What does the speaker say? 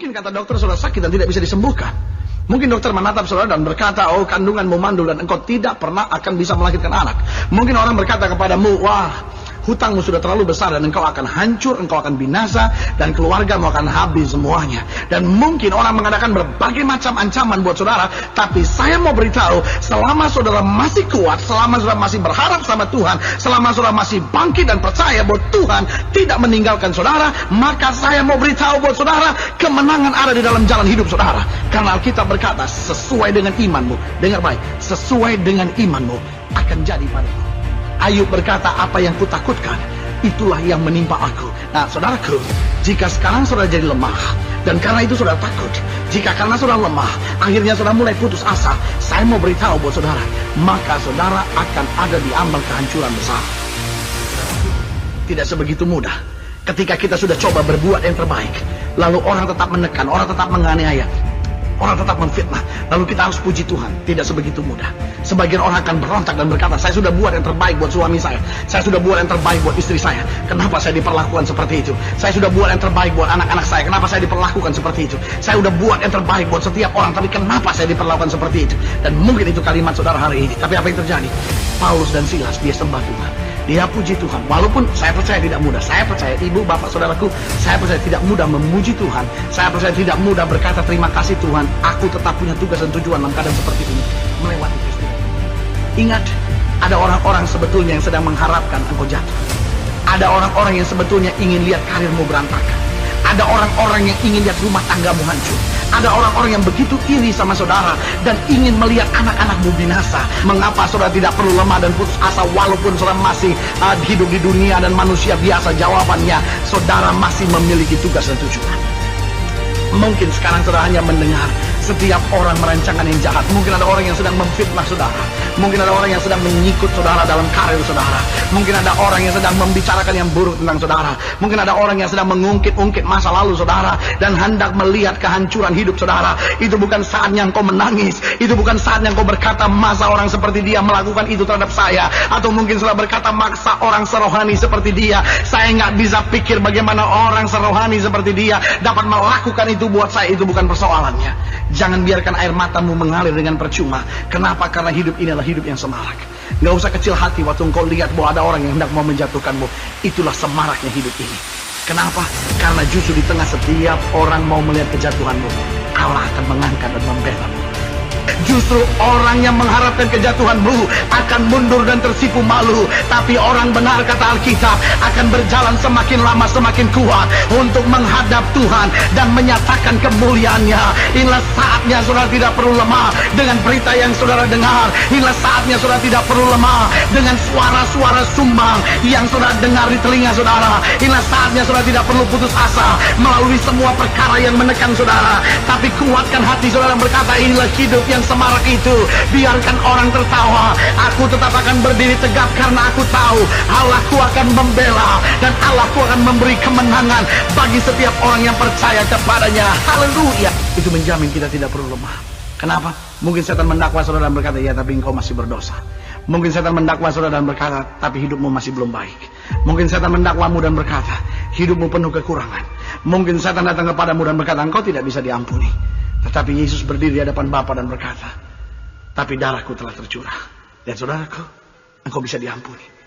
Mungkin kata dokter saudara sakit dan tidak bisa disembuhkan. Mungkin dokter menatap saudara dan berkata, oh kandunganmu mandul dan engkau tidak pernah akan bisa melahirkan anak. Mungkin orang berkata kepadamu, wah hutangmu sudah terlalu besar dan engkau akan hancur, engkau akan binasa, dan keluargamu akan habis semuanya. Dan mungkin orang mengadakan berbagai macam ancaman buat saudara, tapi saya mau beritahu, selama saudara masih kuat, selama saudara masih berharap sama Tuhan, selama saudara masih bangkit dan percaya bahwa Tuhan tidak meninggalkan saudara, maka saya mau beritahu buat saudara, kemenangan ada di dalam jalan hidup saudara. Karena Alkitab berkata, sesuai dengan imanmu, dengar baik, sesuai dengan imanmu akan jadi padamu. Ayub berkata, apa yang kutakutkan, itulah yang menimpa aku. Nah saudaraku, jika sekarang saudara jadi lemah, dan karena itu saudara takut, jika karena saudara lemah, akhirnya saudara mulai putus asa, saya mau beritahu buat saudara, maka saudara akan ada di ambang kehancuran besar. Tidak sebegitu mudah. Ketika kita sudah coba berbuat yang terbaik, lalu orang tetap menekan, orang tetap menganiaya, orang tetap memfitnah, lalu kita harus puji Tuhan. Tidak sebegitu mudah. Sebagian orang akan berontak dan berkata, saya sudah buat yang terbaik buat suami saya sudah buat yang terbaik buat istri saya, kenapa saya diperlakukan seperti itu? Saya sudah buat yang terbaik buat anak-anak saya, kenapa saya diperlakukan seperti itu? Saya sudah buat yang terbaik buat setiap orang, tapi kenapa saya diperlakukan seperti itu? Dan mungkin itu kalimat saudara hari ini. Tapi apa yang terjadi? Paulus dan Silas, dia sembah Tuhan, dia puji Tuhan. Walaupun saya percaya tidak mudah, saya percaya ibu, bapak, saudaraku, saya percaya tidak mudah memuji Tuhan, saya percaya tidak mudah berkata terima kasih Tuhan, aku tetap punya tugas dan tujuan dalam keadaan seperti ini, melewati peristiwa. Ingat, ada orang-orang sebetulnya yang sedang mengharapkan engkau jatuh. Ada orang-orang yang sebetulnya ingin lihat karirmu berantakan. Ada orang-orang yang ingin lihat rumah tanggamu hancur. Ada orang-orang yang begitu iri sama saudara dan ingin melihat anak-anakmu binasa. Mengapa saudara tidak perlu lemah dan putus asa walaupun saudara masih hidup di dunia dan manusia biasa? Jawabannya, saudara masih memiliki tugas dan tujuan. Mungkin sekarang saudara hanya mendengar setiap orang merancangkan yang jahat. Mungkin ada orang yang sedang memfitnah saudara. Mungkin ada orang yang sedang menyikut saudara dalam karir saudara. Mungkin ada orang yang sedang membicarakan yang buruk tentang saudara. Mungkin ada orang yang sedang mengungkit-ungkit masa lalu saudara dan hendak melihat kehancuran hidup saudara. Itu bukan saatnya engkau menangis. Itu bukan saatnya engkau berkata, masa orang seperti dia melakukan itu terhadap saya. Atau mungkin saudara berkata, maksa orang serohani seperti dia, saya nggak bisa pikir bagaimana orang serohani seperti dia dapat melakukan itu buat saya. Itu bukan persoalannya. Jangan biarkan air matamu mengalir dengan percuma. Kenapa? Karena hidup ini adalah hidup yang semarak. Gak usah kecil hati waktu engkau lihat bahwa ada orang yang hendak mau menjatuhkanmu. Itulah semaraknya hidup ini. Kenapa? Karena justru di tengah setiap orang mau melihat kejatuhanmu, Allah akan mengangkat dan membela-mu. Justru orang yang mengharapkan kejatuhanmu akan mundur dan tersipu malu. Tapi orang benar, kata Alkitab, akan berjalan semakin lama semakin kuat untuk menghadap Tuhan dan menyatakan kemuliaannya. Inilah saatnya saudara tidak perlu lemah dengan berita yang saudara dengar. Inilah saatnya saudara tidak perlu lemah dengan suara-suara sumbang yang saudara dengar di telinga saudara. Inilah saatnya saudara tidak perlu putus asa melalui semua perkara yang menekan saudara. Tapi kuatkan hati saudara dan berkata, inilah hidup yang semarak itu. Biarkan orang tertawa, aku tetap akan berdiri tegap karena aku tahu Allahku akan membela dan Allahku akan memberi kemenangan bagi setiap orang yang percaya kepadanya. Haleluya. Itu menjamin kita tidak perlu lemah. Kenapa? Mungkin setan mendakwa saudara dan berkata, ya tapi engkau masih berdosa. Mungkin setan mendakwa saudara dan berkata, tapi hidupmu masih belum baik. Mungkin setan mendakwamu dan berkata, hidupmu penuh kekurangan. Mungkin setan datang kepadamu dan berkata, engkau tidak bisa diampuni. Tetapi Yesus berdiri di hadapan Bapa dan berkata, tapi darahku telah tercurah. Dan saudaraku, engkau bisa diampuni.